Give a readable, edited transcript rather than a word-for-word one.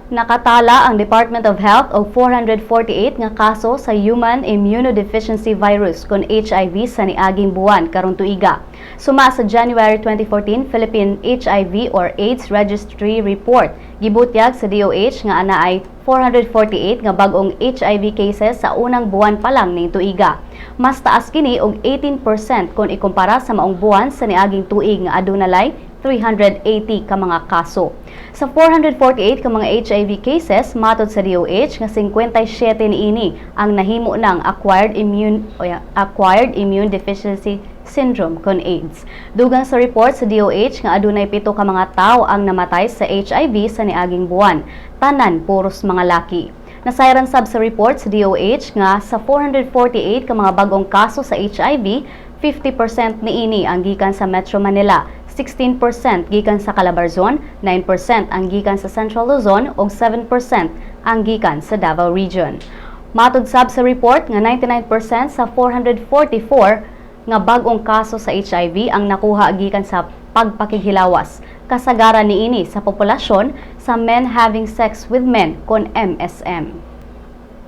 Nakatala ang Department of Health og 448 nga kaso sa human immunodeficiency virus kon HIV sa niaging buwan karong tuiga. Suma sa January 2014 Philippine HIV or AIDS Registry Report, gibutyag sa DOH nga anaay 448 nga bag-ong HIV cases sa unang buwan pa lang ning tuiga. Mas taas kini og 18% kung ikumpara sa maong buwan sa niaging tuig nga adunay 380 ka mga kaso. Sa 448 ka mga HIV cases, matod sa DOH nga 57 niini ang nahimo ng acquired immune deficiency syndrome kon AIDS. Dugang sa report sa DOH nga adunay 7 ka mga tawo ang namatay sa HIV sa niaging buwan. Tanan puros mga laki. Nasayran sab sa report sa DOH nga sa 448 ka mga bagong kaso sa HIV, 50% niini ang gikan sa Metro Manila, 16% gikan sa Calabarzon, 9% ang gikan sa Central Luzon ug 7% ang gikan sa Davao Region. Matod sab sa report nga 99% sa 444 nga bag-ong kaso sa HIV ang nakuha gikan sa pagpakighilawas. Kasagaran niini sa populasyon sa men having sex with men kon MSM.